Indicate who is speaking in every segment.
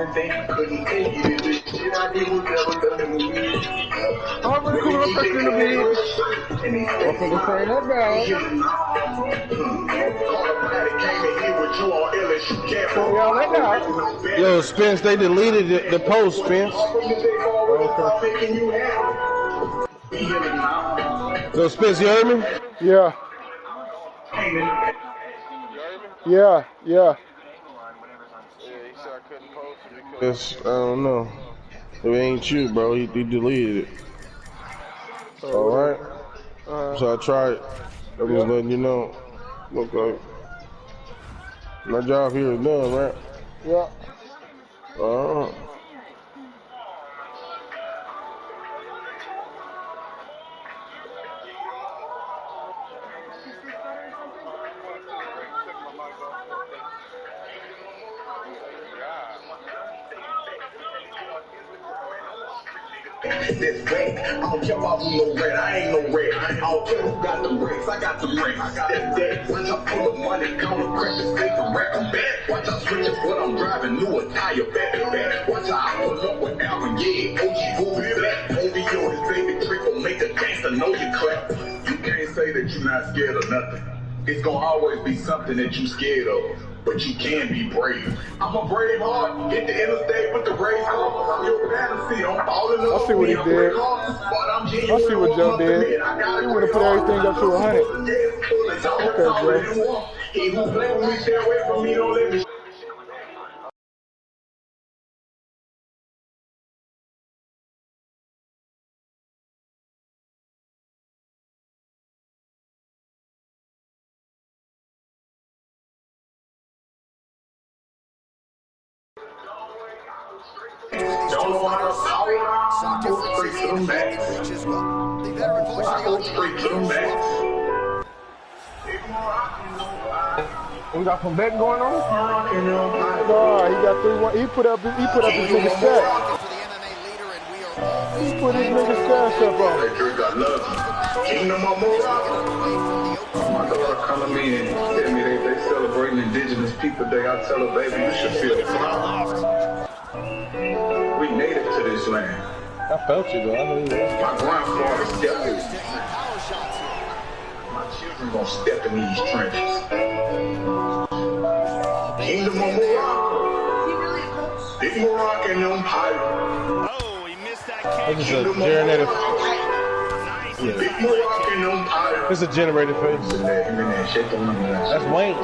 Speaker 1: I'm really cool. I'm touching the beat. I'm gonna turn that down. Y'all let out.
Speaker 2: Yo, Spence, they deleted the post, Spence.
Speaker 1: Okay.
Speaker 2: So, Spence, you heard me?
Speaker 1: Yeah. Yeah, yeah.
Speaker 2: Yeah, he said I couldn't post it because, I don't know. It ain't you, bro. He deleted it. Alright? So I tried. I'm just letting you know. Okay. My job here is done, right?
Speaker 1: Yeah.
Speaker 2: Alright.
Speaker 3: This bank, I don't care about who no red, I ain't no red. I don't care who got the bricks, I got the bricks. I got that debt. Watch I pull the money, count the credit, take the wreck, I'm back. Watch I switch up what I'm driving, new attire, back. Watch how I pull up with Alvin, yeah, OG, movie black. OVO, his baby trick will make a gangster know you clap. You can't say that you're not scared of nothing. It's gonna always be something that you scared of. But you can be brave. I'm a brave heart. Hit the interstate with the race car. I'm your fantasy. I'm falling in love.
Speaker 1: I see what he did. I see what Joe did. He would have put everything up to 100. Okay, Joe.
Speaker 3: He who play with me, stay away from me. Don't let me. Don't know how to solve it. Go straight to the max. Go straight to the max.
Speaker 1: We got some betting going on? Nah, he got 3-1. He put up his nigga stat. He put his nigga stats up on it.
Speaker 3: Kingdom of Morocco. My daughter come to me and tell me they celebrating Indigenous People Day. I tell her, baby, you should feel proud. We native to this land.
Speaker 2: I felt you, though. I know you were.
Speaker 3: My grandfather stepped in. My children gonna step in these trenches. Kingdom of Morocco. Big Moroccan Empire.
Speaker 4: Oh, he missed that
Speaker 2: This is a generated.
Speaker 3: Big Moroccan Empire.
Speaker 2: This is a generated face. That's Wayne.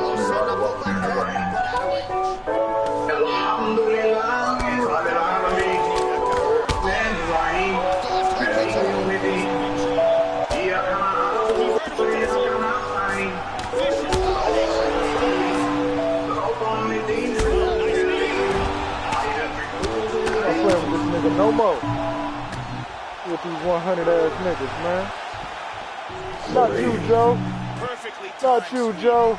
Speaker 1: No more with these 100 ass niggas, man. Not you, Joe. Not you, Joe.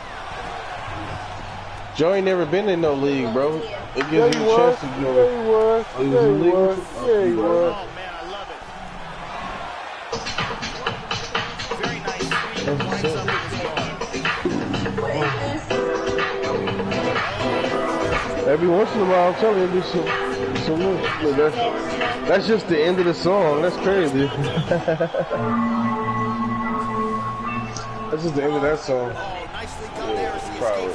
Speaker 2: Joe ain't never been in no league, bro. It gives
Speaker 1: Yeah,
Speaker 2: you a chance to do it.
Speaker 1: Yeah, he was.
Speaker 2: Oh,
Speaker 1: Yeah, he was. Yeah, he was.
Speaker 4: Oh, man, I love it. Very nice.
Speaker 2: Every once in a while, I'm telling you, do some look, that's just the end of the song. That's crazy. That's just the end of that song. Yeah, probably.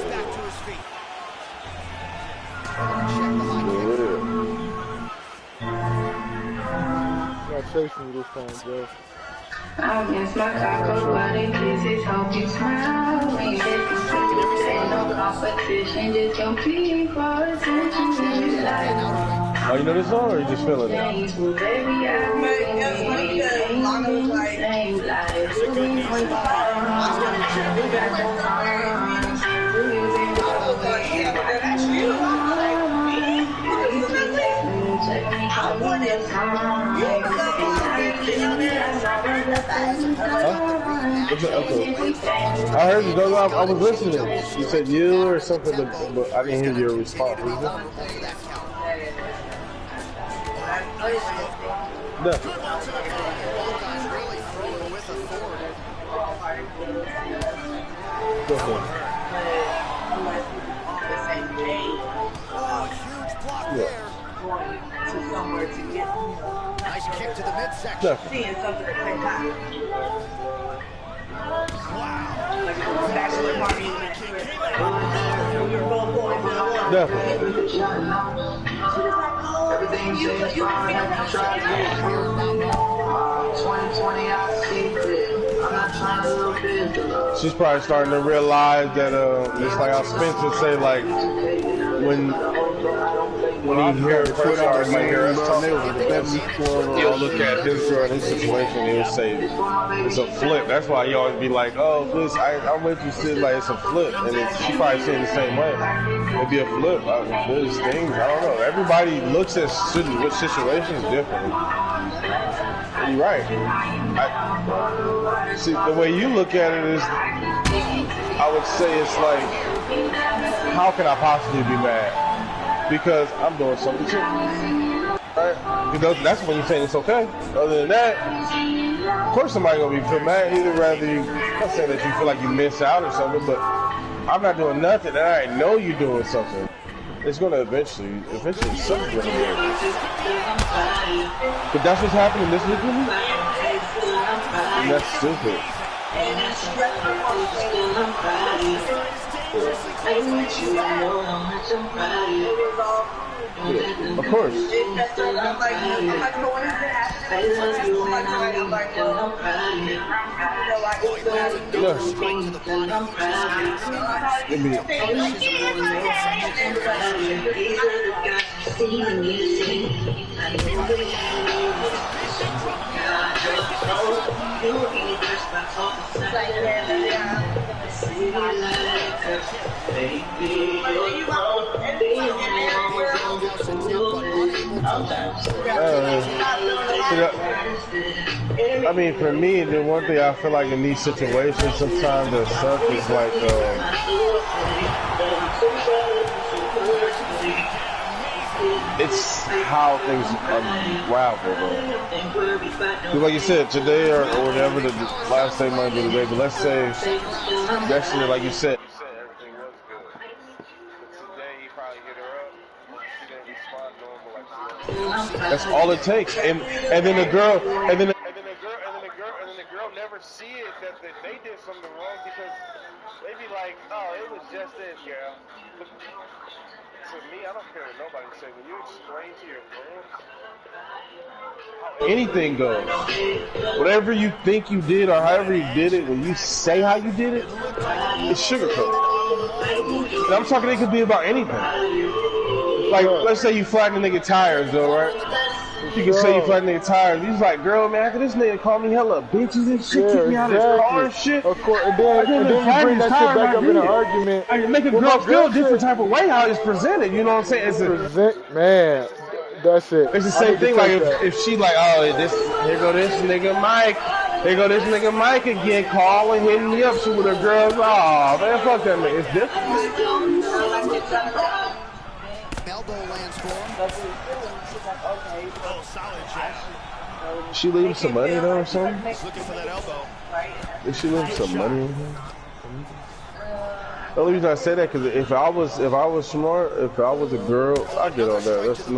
Speaker 1: Not chasing you this time, Joe.
Speaker 5: I miss my cocoa body kisses, hope you smile when you get these kisses. Ain't no competition, just compete for attention in your life.
Speaker 2: Oh, you know this song, or you just feeling it?
Speaker 5: Baby, I'm same life.
Speaker 2: I heard you, though. I was listening. You said you or something, but I didn't hear your response. No. Go ahead. Yeah. Definitely.
Speaker 3: seeing something at the same time. Like a bachelor party in that trip. Like, you're both going to the one.
Speaker 2: Definitely.
Speaker 3: She was like, oh, everything you feel that 2020, I see it. I'm not trying to look it.
Speaker 2: She's probably starting to realize that, just like how Spencer say, like, when he hears first started my hair, he'll look at his girl in his situation and he'll say it's a flip. That's why he always be like, oh, this I'm interested, like it's a flip, and she probably saying the same way. It'd be a flip. There's things I don't know. Everybody looks at situations differently. You're right. See, the way you look at it is, I would say it's like, how can I possibly be mad? Because I'm doing something too. Right? Because that's when you're saying it's okay. Other than that, of course somebody's gonna be mad. Either rather you, I'm not saying that you feel like you miss out or something, but I'm not doing nothing and I know you're doing something. It's gonna eventually something's gonna happen. But that's what's happening this week with me? And that's stupid. Yeah, of course. I mean, for me, the one thing I feel like in these situations sometimes that suck is like, it's how things unravel, though. Because like you said, today or whatever, the last day might be the day, but let's say, yesterday, like you said, everything was good. But today, he probably hit her up, she didn't respond normal, like, that's all it takes. And then the girl, and then the girl never see it that they did something wrong because they be like, oh, it was just this, girl. But to me, I don't care what nobody say. When you explain to your friends, anything goes. Whatever you think you did or however you did it, when you say how you did it, it's sugarcoat. And I'm talking, it could be about anything. Like, let's say you flatten a nigga tires, though, right? You can say you flatten nigga tires. He's like, girl, man, after this nigga called me hella bitches and shit, kicked me out of his car and shit.
Speaker 1: Of course, and then you bring that shit back up in an argument.
Speaker 2: I make a girl feel a different type of way how it's presented, you know what I'm saying?
Speaker 1: Man, that's it.
Speaker 2: It's the same thing, like if she like, oh, here go this nigga Mike. Here go this nigga Mike again, calling, hitting me up, shit with her girls. Oh, man, fuck that nigga. It's different.
Speaker 6: Elbow lands for him.
Speaker 2: She leave some money though or something?
Speaker 4: Looking for that elbow.
Speaker 2: Did she leave some money in here? The only reason I say that because if I was smart, if I was a girl, I get on that. That's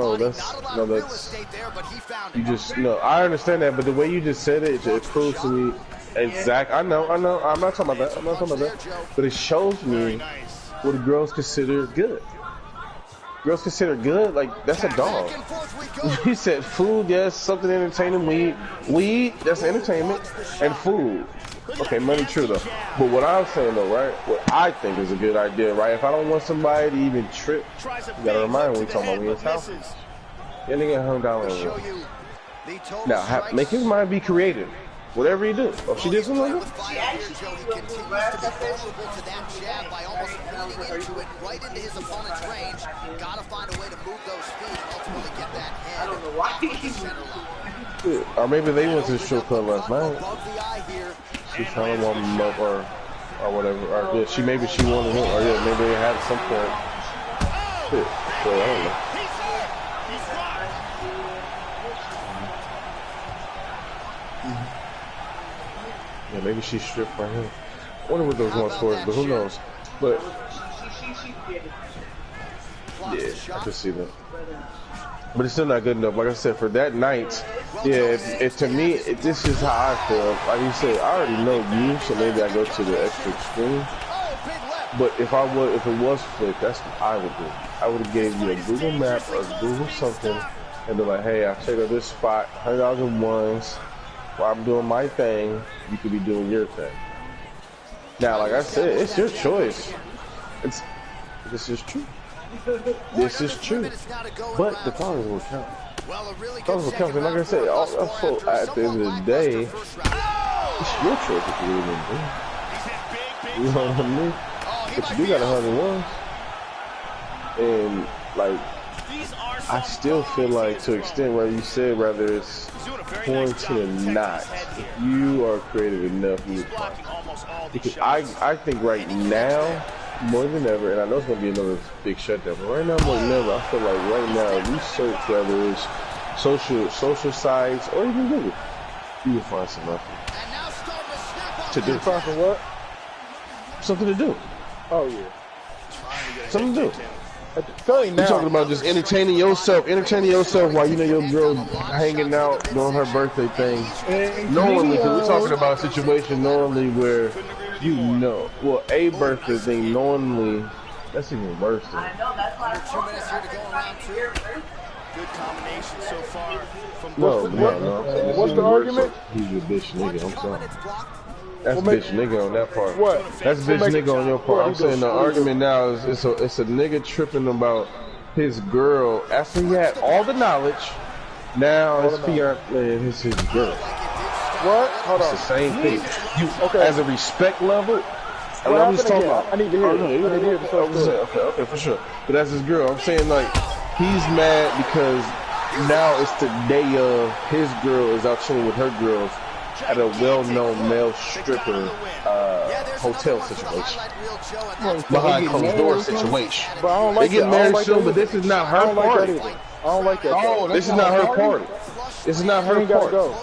Speaker 2: you just no. I understand that, but the way you just said it, it proves to me exact. I know. I'm not talking about that. But it shows me what the girls consider good. Girls consider good, like, that's a dog. He said food, yes, something entertaining, weed, that's entertainment, and food. Okay, money true though. But what I'm saying though, right, what I think is a good idea, right, if I don't want somebody to even trip, you gotta remind me when we talking about we in house. Yeah, nigga hung down on you. Now, make his mind be creative. Whatever you do. Oh, she did something like that?
Speaker 6: She actually continues to be vulnerable to that jab by almost leaning into it right into his opponent's range. Gotta find a way to move those feet and ultimately get that head.
Speaker 3: I don't know why.
Speaker 2: Yeah. Or maybe they went to the strip club last night. She's trying to warm him up or whatever. Or yeah, maybe she wanted him. Or yeah, maybe they had some point. Yeah. So I don't know. Yeah, maybe she stripped for him. I wonder what those ones for, but who knows? But yeah, I can see that. But it's still not good enough. Like I said, for that night, yeah, to me, this is how I feel. Like you said, I already know you, so maybe I go to the extra extreme. But if it was flipped, that's what I would do. I would have gave you a Google map or Google something, and be like, hey, I'll check out this spot, $100 while I'm doing my thing. You could be doing your thing. Now, like I said, it's your choice. This is true. This is true. But the dollars will count. Dollars will count. And like I said, also at the end of the day, it's your choice if you really do. You know what I mean? But you do got 101. And like, I still feel like, to an extent where you said whether it's quarantine or not, if you are creative enough, you would find. Because I think right now, more than ever, and I know it's going to be another big shutdown, but right now more than ever, I feel like right now, research, whether it's social sites or even Google, you will find something to do.
Speaker 1: Find for what?
Speaker 2: Something to do.
Speaker 1: Oh yeah.
Speaker 2: Something to do.
Speaker 1: You're
Speaker 2: talking about just entertaining yourself while you know your girl hanging out doing her birthday thing. Knowingly, because we're talking about a situation knowingly where you know, well, a birthday thing knowingly, that's even worse. I know, that's why 2 minutes here to go around two.
Speaker 4: Good combination so far from
Speaker 2: no.
Speaker 1: What's the argument?
Speaker 2: He's a bitch nigga, I'm sorry. That's bitch nigga on that part.
Speaker 1: What?
Speaker 2: That's bitch nigga on your part. I'm saying the argument now is it's a nigga tripping about his girl after he had all the knowledge. Now his fiance and his girl.
Speaker 1: What? Hold on.
Speaker 2: It's the same thing. You as a respect level. I'm just talking about.
Speaker 1: I need to hear it.
Speaker 2: Okay, for sure. But that's his girl. I'm saying like he's mad because now it's the day of his girl is out chilling with her girls at a well-known male stripper hotel situation. Behind closed door situation.
Speaker 1: But I don't like
Speaker 2: they get married soon, but this is not her party.
Speaker 1: I don't like that.
Speaker 2: Oh, this is not her party. This is not her party.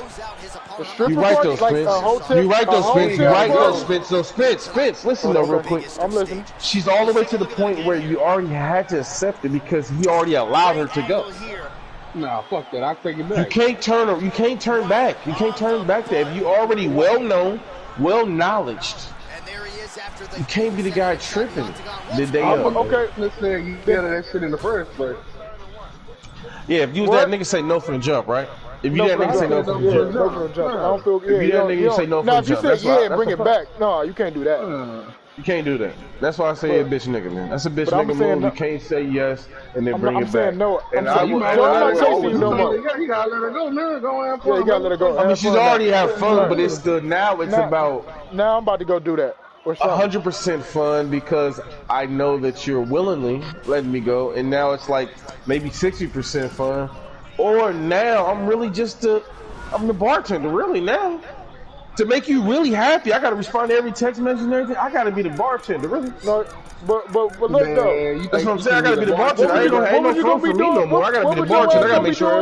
Speaker 2: You right though, Spence. You right though, Spence. You right though, Spence. So Spence, listen though real quick.
Speaker 1: I'm listening.
Speaker 2: She's all the way to the point where you already had to accept it because he already allowed her to go.
Speaker 7: Nah, fuck that. I take it back.
Speaker 2: You can't turn back. You can't turn back there. If you already well known, well knowledged, you can't be the guy tripping the day of.
Speaker 7: Okay, let's say you get that shit in the first place.
Speaker 2: Yeah, if you was that nigga say no from the jump, right? If you that nigga say no from the jump.
Speaker 1: No from the jump. I don't feel
Speaker 2: good. If you that nigga say no from the jump.
Speaker 1: Now, if you say yeah and bring it back, no, you can't do that.
Speaker 2: You can't do that. That's why I say a bitch nigga, man. That's a bitch nigga move. You can't say yes and then bring it back.
Speaker 1: I'm saying no.
Speaker 2: And
Speaker 1: I'm not chasing you no more.
Speaker 7: You gotta let her go. Let her go have fun.
Speaker 1: Yeah, you gotta let her go.
Speaker 2: I mean, she's already had fun, but it's now about.
Speaker 1: Now I'm about to go do that.
Speaker 2: 100% fun because I know that you're willingly letting me go, and now it's like maybe 60% fun. Or now I'm really I'm the bartender, really now. To make you really happy, I gotta respond to every text message and everything. I gotta be the bartender, really.
Speaker 1: No, but look though.
Speaker 2: That's what I'm saying. I gotta be the bartender. Ain't no fun for me no more. I gotta be the bartender. I gotta make sure.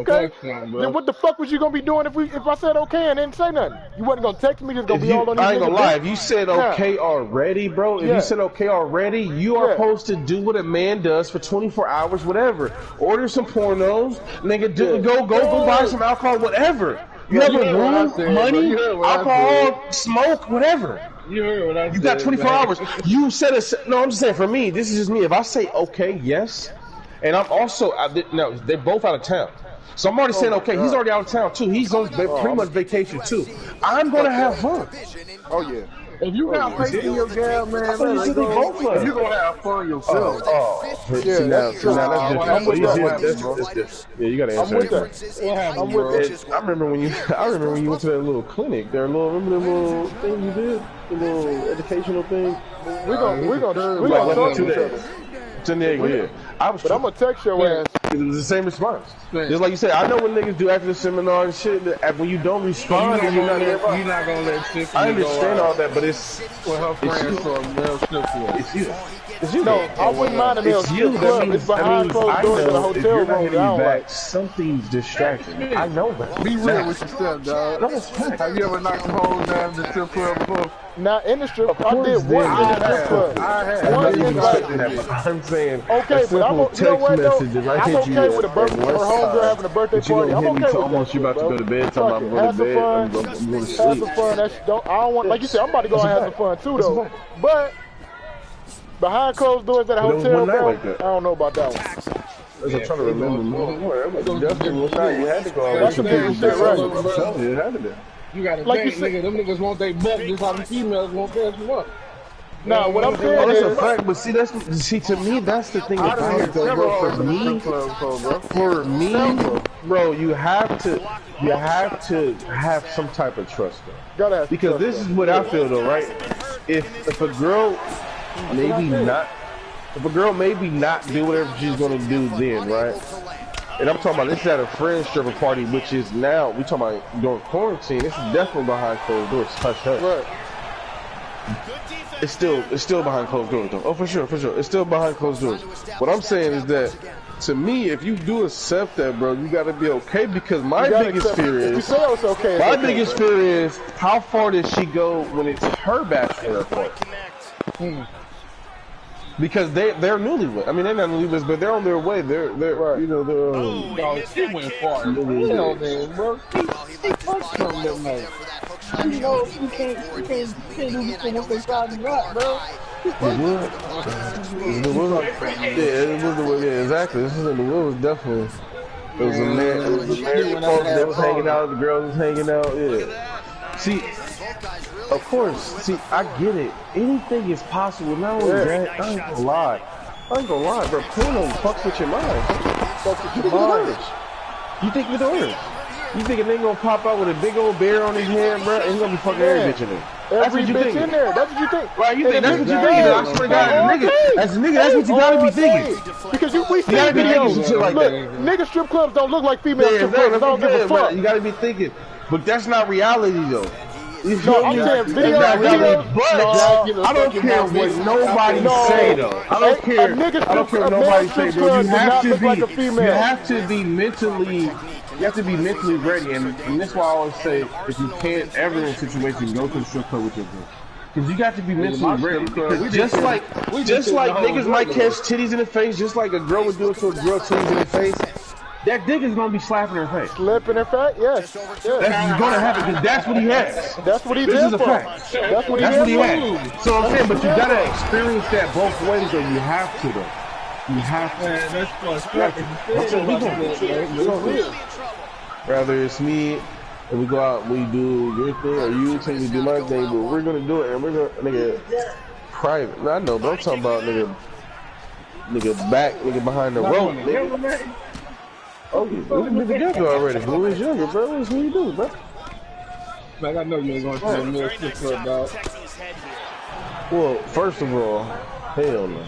Speaker 1: Okay. Then what the fuck was you gonna be doing if I said okay and didn't say nothing? You wasn't gonna text me. Just gonna be all on these.
Speaker 2: I ain't gonna lie. If you said okay already, bro. If you said okay already, you are supposed to do what a man does for 24 hours, whatever. Order some pornos, nigga. Go buy some alcohol, whatever. You have a room, money, alcohol, smoke, whatever.
Speaker 7: You heard what I said.
Speaker 2: You got 24 hours. You said no. I'm just saying for me. This is just me. If I say okay, yes, and I'm also no. They're both out of town, so I'm already saying okay. He's already out of town too. He's on pretty much vacation too. I'm gonna have fun.
Speaker 1: Oh yeah.
Speaker 7: If you got faith in your gal, man, you're gonna have fun yourself.
Speaker 2: See now that's different. Yeah, you gotta answer that.
Speaker 1: I'm with it.
Speaker 2: I remember when you went to that little clinic. Remember the little thing you did, the little educational thing.
Speaker 1: We're gonna talk to each other.
Speaker 2: Yeah.
Speaker 1: But I'm gonna text your ass.
Speaker 2: It was the same response. Just like you said, I know what niggas do after the seminar and shit. When you don't respond, you're not
Speaker 7: gonna let Tiffany.
Speaker 2: I understand all that, but it's
Speaker 7: with her friends for a male strip club.
Speaker 2: It's you. It's you.
Speaker 1: No, I wouldn't mind a male strip club. It's behind closed doors in a hotel room.
Speaker 2: Something's distracting. I know that.
Speaker 7: Be real with yourself, dog. Have you ever knocked some holes down in the strip club before?
Speaker 1: Not in the strip club. I did one in the strip club. One invite.
Speaker 2: I'm saying
Speaker 1: okay, but I'm
Speaker 2: text
Speaker 1: you know what though?
Speaker 2: message. I
Speaker 1: I'm
Speaker 2: hit you
Speaker 1: okay with a birthday. Her homegirl having a birthday party. I'm okay with
Speaker 2: almost
Speaker 1: that.
Speaker 2: you about to go to bed.
Speaker 1: Fuck it. Have some fun. Have some fun. That's don't. I don't want. Like you said, I'm about to go and have some fun too though. But behind closed doors at a hotel, bro. I don't know about that one.
Speaker 2: I'm trying to remember more. Definitely was not. You had to go.
Speaker 1: That's some different shit, right?
Speaker 2: You had to do.
Speaker 7: You gotta
Speaker 1: like
Speaker 7: think, nigga. Them niggas want they buck just how the females want theirs from us.
Speaker 1: Nah, what I'm saying
Speaker 2: that's
Speaker 1: is,
Speaker 2: a fact. But see, to me, that's the thing about it, though, bro. For me, bro, you have to have some type of trust, though. Because this is what I feel, though, right? If a girl maybe not do whatever she's gonna do, then right. And I'm talking about this is at a friend's stripper party, which is now we talking about during quarantine. This is definitely behind closed doors. Hush, hush.
Speaker 1: right.
Speaker 2: It's still behind closed doors, though. Oh, for sure. It's still behind closed doors. What I'm saying is that, to me, if you do accept that, bro, you gotta be okay. Because my biggest fear is, biggest fear is, how far does she go when it's her bachelor party? Because they're newlyweds. I mean, they're not newlyweds, but they're on their way. They're right. You know, they're.
Speaker 7: She went far. You know, man, bro. He fucked from them night. You know, you can't do this thing once they start to rap, bro.
Speaker 2: It was. Yeah, exactly. This is in the wood. Definitely. It was a man. It was a married folks that was hanging out. The girls was hanging out. Yeah. See. Of course, see, I get it. Anything is possible. Not only that, I ain't gonna lie, bro. Porno fucks with your mind. Fucks with your mind. You think with the order. You think a nigga gonna pop out with a big old bear on his head, bro, and he's gonna be fucking every bitch in there.
Speaker 1: Every bitch in there. That's what you think.
Speaker 2: Right, you think that's what you think. I swear to God, nigga, that's what you gotta be thinking.
Speaker 1: Because we see videos.
Speaker 2: Shit like
Speaker 1: Look,
Speaker 2: that.
Speaker 1: nigga strip clubs don't look like female strip clubs. I don't give a fuck.
Speaker 2: You gotta be thinking. But that's not reality, though.
Speaker 1: No, I'm saying video.
Speaker 2: I don't care what nobody say though. I don't care what nobody say, bro. You have to be mentally ready, and that's why I always say, if you can't ever in a situation, go to the strip club with your girl. Because you got to be mentally ready. Because just like niggas might catch titties in the face, just like a girl would do it to a girl titties in the face. That dick is gonna be slapping her face.
Speaker 1: Slapping her face? Yes.
Speaker 2: That's gonna happen because that's what he has.
Speaker 1: That's what he did.
Speaker 2: This is a fact.
Speaker 1: That's what he
Speaker 2: has. So I'm saying, but you gotta experience that both ways, though. You have to, though. You have to. Rather it's me and we go out, we do your thing, or you take me do my thing, but we're gonna do it, and we're gonna nigga private. I know, but I'm talking about nigga back, nigga behind the rope, nigga. Oh, we've been together already. We was younger, bro. What you do, bro?
Speaker 7: Like, I know you ain't going to the middle strip club, dog.
Speaker 2: Well, first of all, hell no.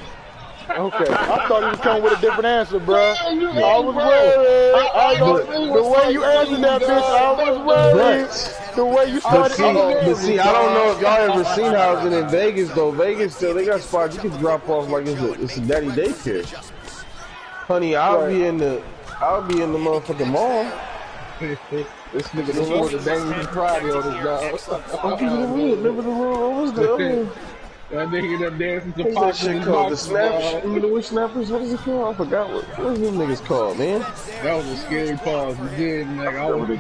Speaker 1: Okay, I thought he was coming with a different answer, bro. I was worried. The way you answered that, bitch, I was worried. The way you started.
Speaker 2: But see, I don't know if y'all ever seen housing in Vegas, though. Vegas, still, they got spots you can drop off like it's a daddy daycare. Honey, I'll be in the motherfucking mall.
Speaker 7: This nigga just wore the Dangerous Friday on his job.
Speaker 2: I'm keeping it real. Remember the rule? What was the
Speaker 7: that nigga that dancing to
Speaker 2: pop that shit called? The snappers? Remember the witch snappers? What is it called? I forgot what them niggas called, man.
Speaker 7: That was a scary pause. We did, like, I was
Speaker 2: I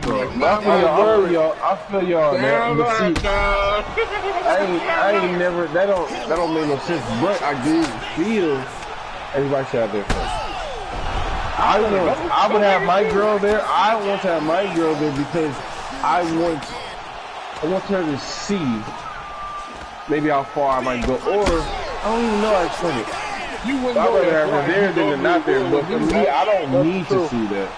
Speaker 2: feel y'all, man. But see, I ain't never. That don't make no sense. But I do feel everybody should have their fun. I would have my girl there. I want to have my girl there because I want her to see maybe how far I might go, or I don't even know how to explain it. I'd rather have her there than not there, but for me, I don't need to see that.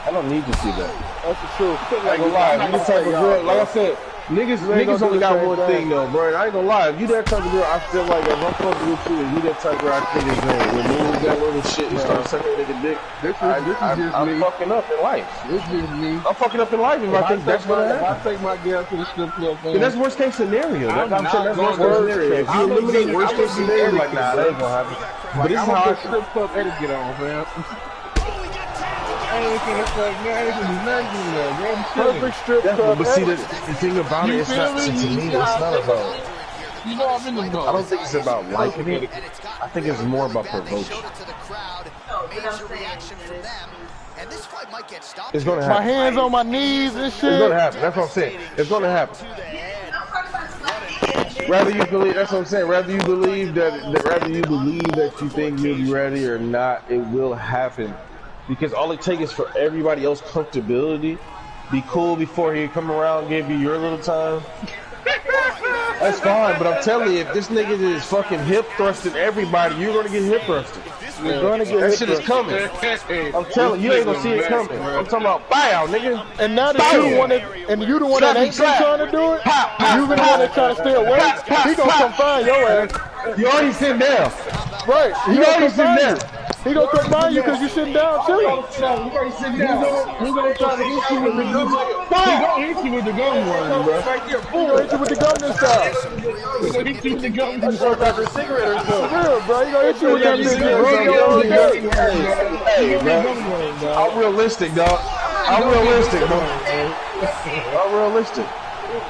Speaker 2: I don't need to see that.
Speaker 1: That's the truth.
Speaker 2: I ain't gonna lie, you the type of girl, like I said, niggas only got one thing though, bro. I ain't gonna lie, if you that type of girl, I feel like if I'm fucking with you, and you that type of girl, I think it's gonna remove that little shit and start sucking a nigga dick. I'm fucking up in life.
Speaker 7: This is me.
Speaker 2: I'm fucking up in life if I think that's gonna happen.
Speaker 7: If I take my girl to the strip club, man.
Speaker 2: That's worst case scenario. I'm saying that's worst case scenario. If you eliminate worst case scenario, like nah, that ain't gonna happen. But this is how I
Speaker 7: strip club etiquette on, man.
Speaker 1: Perfect strip club.
Speaker 2: But see, the thing about it, it's not, to me, it's not about
Speaker 7: You know I'm in the know.
Speaker 2: I don't think it's about liking it. I think it's more about provoking. It's gonna happen.
Speaker 1: My hands on my knees and shit.
Speaker 2: It's gonna happen. That's what I'm saying. It's gonna happen. Rather you believe, that's what I'm saying. Rather you believe that you think you'll be ready or not, it will happen. Because all it takes is for everybody else's comfortability. Be cool before he come around and give you your little time. That's fine, but I'm telling you, if this nigga is fucking hip thrusting everybody, you're gonna get hip thrusted.
Speaker 1: You're gonna get
Speaker 2: that shit is coming. I'm telling you, you ain't gonna see it coming. I'm talking about bow, nigga.
Speaker 1: And now that you the one that, and you the one that ain't been trying to do it, you the one that trying to stay away. He gonna come find your ass.
Speaker 2: You already sitting down.
Speaker 1: Right.
Speaker 2: He already sitting down.
Speaker 1: He gonna come find you because you sitting down too.
Speaker 7: He gonna try to hit you with the gun. He gonna hit you with the gun one, bro.
Speaker 1: He gonna hit you with the gun this time.
Speaker 7: He gonna hit you with the gun this
Speaker 1: time. Like a cigarette or something. Yeah, bro. He gonna hit you with that bitch.
Speaker 2: Hey, man. I'm realistic, dog. I'm realistic, bro. I'm realistic.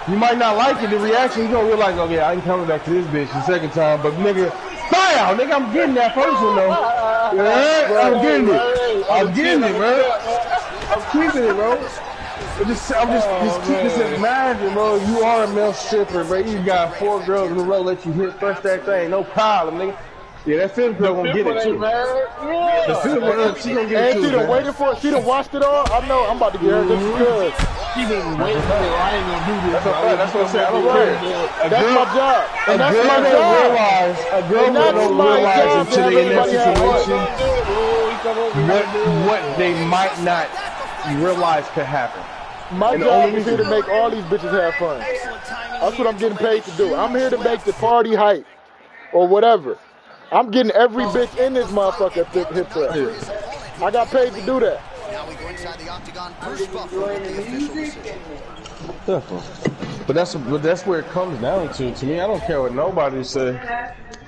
Speaker 2: You might not like it, the reaction, you gonna realize, oh yeah, I ain't coming back to this bitch the second time, but nigga, bam! Nigga, I'm getting that first one though. Yeah, I'm getting it. I'm getting it, bro. I'm keeping it, bro. Just imagine, bro, you are a male stripper, bro. You got 4 girls in a row let you hit first that thing, no problem, nigga. Yeah, that fifth girl gonna get it too.
Speaker 7: Yeah.
Speaker 2: The fifth girl, she gonna get it too.
Speaker 1: She done waited for it. She done watched it all. I know. I'm about to get her. This is good.
Speaker 7: She didn't wait for it. I ain't gonna do this.
Speaker 2: That's what I'm saying. I don't care.
Speaker 1: That's my job. And that's my job.
Speaker 2: A girl don't realize until they in that situation what they might not realize could happen.
Speaker 1: My job is here to make all these bitches have fun. That's what I'm getting paid to do. I'm here to make the party hype or whatever. I'm getting every bitch in this motherfucker hip thrust. I got paid to do that.
Speaker 6: Now we go inside the octagon. Bruce Buffer with the official decision.
Speaker 2: But that's where it comes down to. To me, I don't care what nobody say.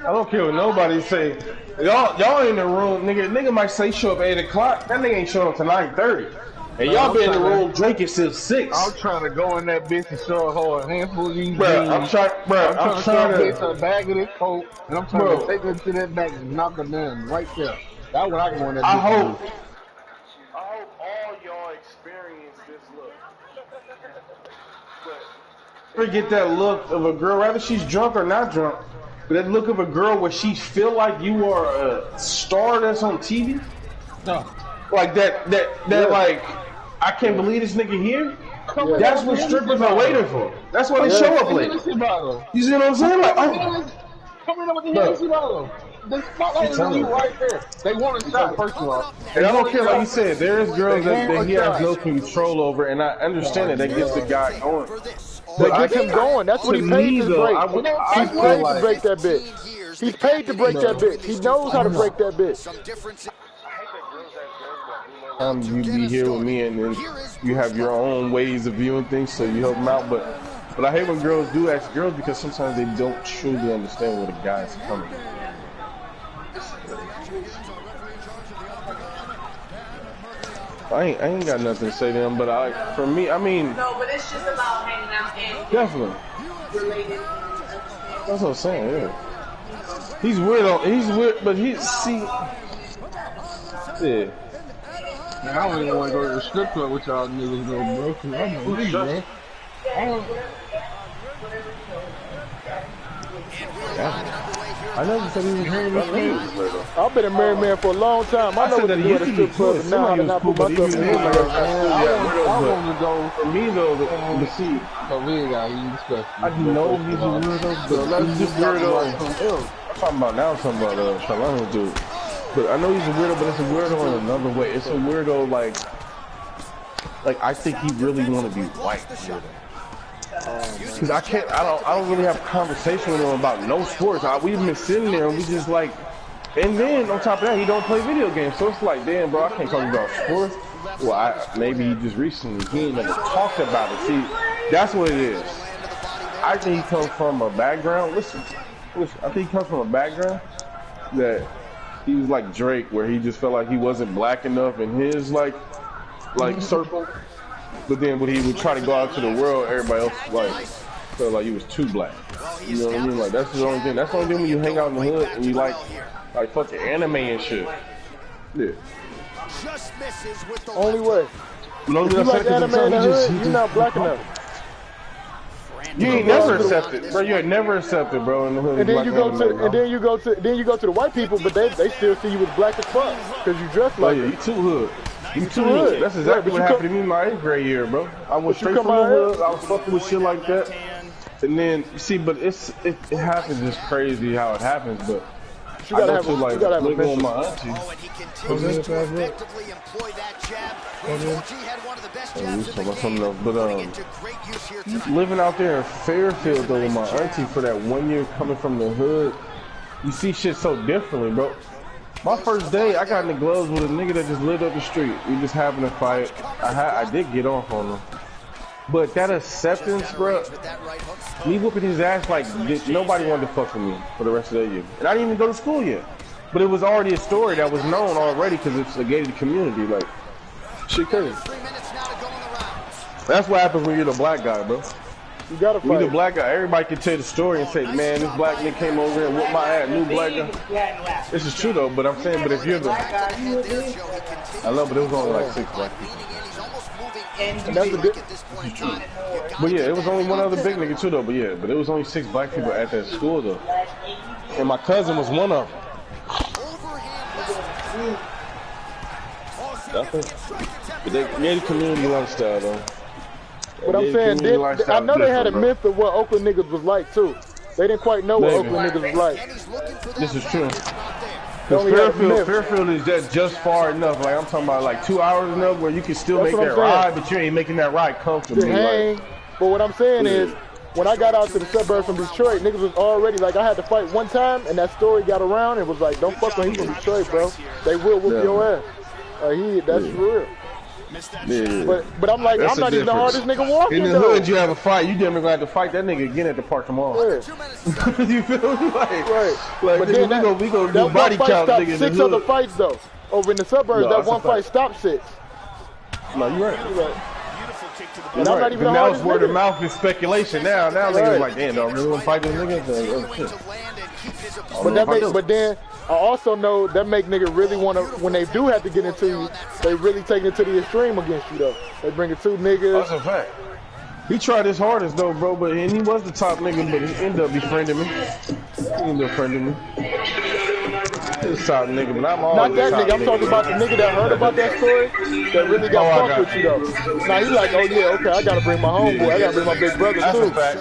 Speaker 2: I don't care what nobody say. Y'all in the room, nigga might say show up at 8 o'clock. That nigga ain't showing up till 9:30. And y'all been in the room drinking since 6.
Speaker 7: I'm trying to go in that bitch and show her a handful of these
Speaker 2: bro, I'm trying to
Speaker 7: a bag of this coke, and I'm trying to take her to that bag and knock her down right there. That's what I go in that bitch.
Speaker 2: I hope
Speaker 1: all y'all experience this look.
Speaker 2: Forget that look of a girl, rather she's drunk or not drunk, but that look of a girl where she feel like you are a star that's on TV.
Speaker 7: No.
Speaker 2: Like that like, I can't believe this nigga here. That's what strippers are waiting for. That's why they show up late. You see what I'm saying? Like,
Speaker 7: coming up with the Hennessy bottle. The spotlight is on you right there. They want a shot, first of all.
Speaker 2: And I don't care, like you said, there's girls that he has no control over, and I understand that gets the guy going.
Speaker 1: That gets him going. That's what he paid to break. He's paid to break that bitch. He's paid to break that bitch. He knows how to break that bitch.
Speaker 2: You be here with me, and then you have your own ways of viewing things, so you help them out. But I hate when girls do ask girls because sometimes they don't truly understand where the guy's coming from. I ain't got nothing to say to him, but for me, I mean.
Speaker 8: No, but it's just about hanging out and
Speaker 2: definitely
Speaker 8: related.
Speaker 2: That's what I'm saying. Yeah. He's weird. He's weird, but yeah.
Speaker 7: Man, I don't even want to go to the strip club with y'all niggas, though, bro. Cause I'm weak, bro.
Speaker 2: I never said he was married.
Speaker 1: I've been a married man for a long time. I know what to do at a strip club, and now I cannot put myself in the
Speaker 7: I want to go
Speaker 2: for me though. To see, I know he's a weirdo, but let's just weirdo. I'm talking about Shalom dude. But I know he's a weirdo, but it's a weirdo in another way. It's a weirdo like I think he really want to be white. Because I don't really have a conversation with him about no sports. We've been sitting there and we just like, and then on top of that, he don't play video games. So it's like, damn, bro, I can't talk about sports. Well, maybe he just recently, he ain't never talked about it. See, that's what it is. I think he comes from a background, listen, I think he comes from a background that he was like Drake, where he just felt like he wasn't black enough in his like circle. But then when he would try to go out to the world, everybody else was like, felt like you was too black. You know what I mean? Like that's the only thing. That's the only thing when you hang out in the hood and you like fucking anime and shit. Yeah.
Speaker 6: Just misses with the
Speaker 1: Only way.
Speaker 2: If you
Speaker 1: like anime in the hood, you're not black enough.
Speaker 2: You ain't never accepted, bro. You ain't never accepted, bro. In the hood.
Speaker 1: And then you go to the white people, but they still see you as black as fuck because you dress like.
Speaker 2: Oh yeah, you too hood. You too hood. That's exactly what happened to me in my 8th grade year, bro. I went straight from the hood. I was fucking with shit like that. And then you see, but it happens just crazy how it happens, but.
Speaker 1: You gotta have a
Speaker 2: nigga on my auntie.
Speaker 6: Oh, and he continues to effectively employ that jab. G had one of the best jabs in the game, putting it to great use here tonight.
Speaker 2: Living out there in Fairfield, though, with my auntie for that 1 year coming from the hood, you see shit so differently, bro. My first day, I got in the gloves with a nigga that just lived up the street. We just having a fight. I did get off on him. But that acceptance, bro, me whooping his ass like nobody wanted to fuck with me for the rest of that year. And I didn't even go to school yet. But it was already a story that was known already because it's a gated community. Like, shit crazy. That's what happens when you're the black guy, bro.
Speaker 1: You gotta fight.
Speaker 2: When you're the black guy, everybody can tell the story and say, man, this black nigga came over here and whooped my ass, new black guy. This is true, though, but I'm saying, but if you're the... I love, but it was only like 6 black people.
Speaker 1: And that's the
Speaker 2: But yeah, it was only one other big nigga too though. But yeah, but it was only 6 black people at that school though, and my cousin was one of them. But they made a community lifestyle though.
Speaker 1: But I'm saying, I know they had a myth of what Oakland niggas was like too. They didn't quite know what Oakland niggas was like.
Speaker 2: This is true. Because Fairfield is just far enough. Like I'm talking about, like 2 hours enough where you can still make that ride, but you ain't making that ride comfortably. Like.
Speaker 1: But what I'm saying is, when I got out to the suburbs from Detroit, niggas was already like, I had to fight one time, and that story got around and was like, don't fuck with him from Detroit, bro. They will whoop your ass. That's real.
Speaker 2: Yeah.
Speaker 1: But I'm like, I'm not even the hardest nigga walking.
Speaker 2: In the hood, you have a fight. You damn near gonna have to fight that nigga again at the park tomorrow.
Speaker 1: Yeah.
Speaker 2: You feel me? Like
Speaker 1: but
Speaker 2: nigga,
Speaker 1: then
Speaker 2: we gonna do body count, nigga.
Speaker 1: 6 other fights though. Over in the suburbs, that one fight stopped 6.
Speaker 2: No, you're right.
Speaker 1: And I'm not even
Speaker 2: now it's word of mouth and speculation. Now niggas like, damn, don't really want to fight this nigga.
Speaker 1: But then I also know that make niggas really want to, when they do have to get into you, they really take it to the extreme against you though. They bring it 2 niggas.
Speaker 2: That's a fact. He tried his hardest though, bro, but he was the top nigga, but he ended up befriending me. This top nigga, but I'm all
Speaker 1: not that nigga. I'm talking about the nigga that heard about that story that really got fucked with you though. Now he like, oh yeah, okay, I gotta bring my homeboy, I gotta bring my big brother too.
Speaker 2: That's a fact.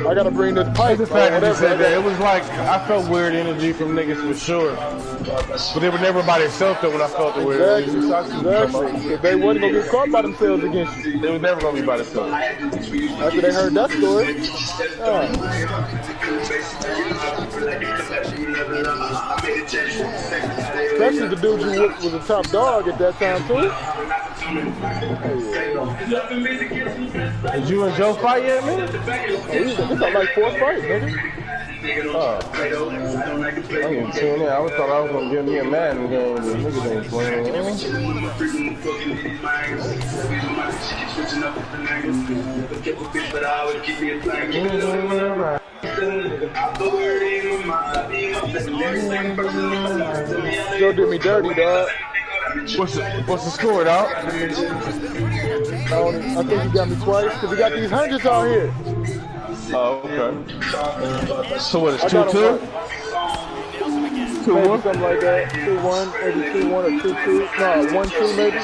Speaker 1: I gotta bring this pipe.
Speaker 2: That's a fact that he said that. It was like I felt weird energy from niggas for sure, but they were never by themselves though when I felt the weird energy.
Speaker 1: Exactly. They wasn't gonna get caught by themselves against you.
Speaker 2: They was never gonna be by themselves.
Speaker 1: After they heard that story. Especially the dude you whooped was a top dog at that time too.
Speaker 2: Did you and Joe fight yet, man?
Speaker 1: This got like 4 fights, nigga.
Speaker 2: Oh. I didn't tune in. I thought I was gonna give me a Madden game, but niggas ain't playing.
Speaker 1: Joe did me dirty, dog.
Speaker 2: What's the score, dog?
Speaker 1: I think he got me twice because we got these hundreds out here.
Speaker 2: Oh, okay. So what is 2-2? 2-1?
Speaker 1: Something like that. 2-1, maybe 2-1 or 2-2. No, 1-2 maybe.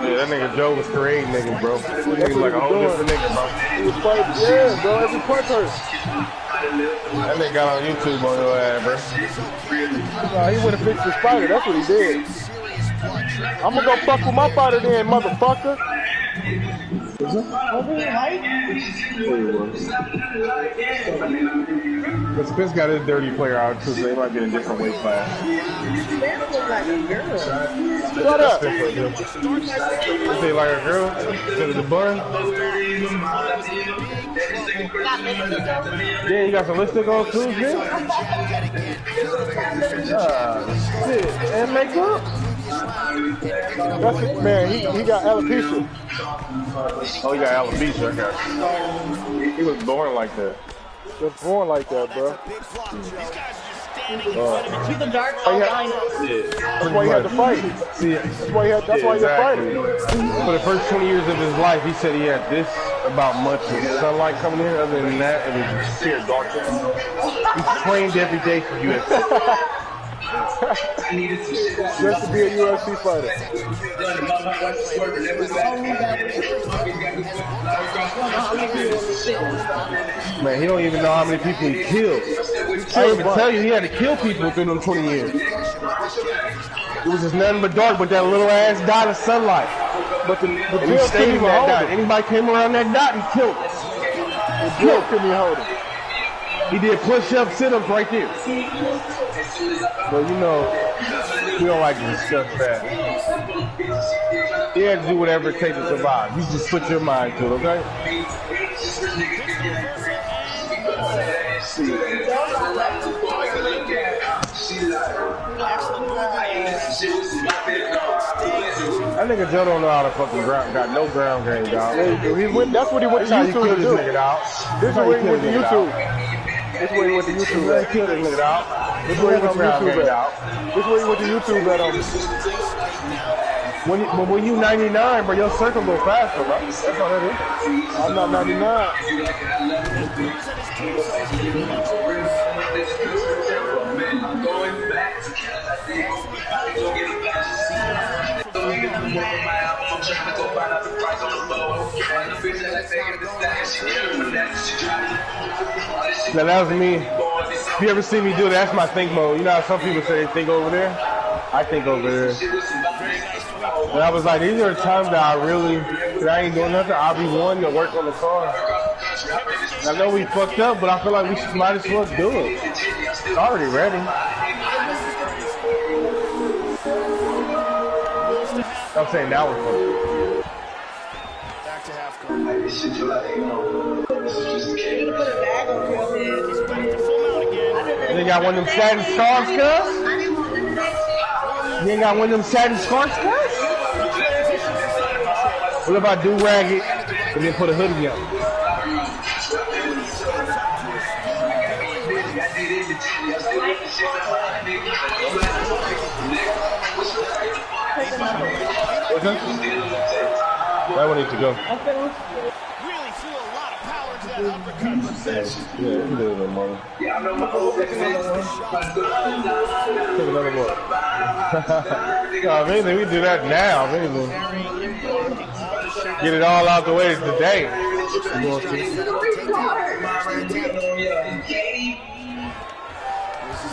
Speaker 2: Yeah, that nigga Joe was creating niggas, bro. That nigga like a whole different nigga, bro.
Speaker 1: He was fighting, yeah, bro. Every punch hurt.
Speaker 2: That nigga got on YouTube on your ass, bro.
Speaker 1: Nah, he went and fixed his fighter. That's what he did. I'm gonna go fuck with my fighter then, motherfucker.
Speaker 2: But Spence got his dirty player out too, so they might get a different weight class.
Speaker 1: Shut up.
Speaker 2: You say like a girl? Instead of the bun? Yeah, you got some lipstick on too, man? Shit. And makeup?
Speaker 1: That's it, man. He got alopecia.
Speaker 2: Oh, he got alopecia. I got you. He was born like that.
Speaker 1: Just born like that, bro.
Speaker 8: He's a dark
Speaker 1: That's why he had to fight. That's why you're fighting.
Speaker 2: For the first 20 years of his life, he said he had this about much of sunlight coming in. Other than that, it was just sheer darkness. He trained every day for UFC.
Speaker 1: Just to be a UFC fighter.
Speaker 2: Man, he don't even know how many people he killed. I didn't even tell you he had to kill people through them 20 years. It was just nothing but dark with that little ass dot of sunlight.
Speaker 1: But the
Speaker 2: and he stayed in that dot. Anybody came around that dot, he killed him.
Speaker 1: The jail couldn't hold him.
Speaker 2: He did push-ups, sit-ups right there. But you know, we don't like to discuss that. He had to do whatever it takes to survive. You just put your mind to it, okay? That nigga Joe don't know how to fucking ground, got no ground game, dog.
Speaker 1: Yeah, he went, that's what he went to YouTube to do. This is where he went to YouTube. This is where he went to YouTube at.
Speaker 2: Kill this nigga out.
Speaker 1: This is where he went to YouTube at. This is where he went to YouTube at.
Speaker 2: When you 99, bro, your circle go faster, bro. That's all that is.
Speaker 1: I'm not 99.
Speaker 2: Now that was me. If you ever see me do it, that's my think mode. You know how some people say they think over there? I think over there. And I was like, these are times that I ain't doing nothing. I'll be one to work on the car. I know we fucked up, but I feel like we might as well do it. It's already ready. I'm saying now we're fucked.
Speaker 4: Back to half court.
Speaker 2: You ain't got one of them satin scarves, cuz? You ain't got one of them satin scarves, cuz? What if I do rag it and then put a hoodie on? That one needs to go.
Speaker 4: Really threw a lot of power into that uppercut.
Speaker 2: Yeah, you can do it, money. Take another one. No, if anything, we do that now. If anything. Get it all out the way today.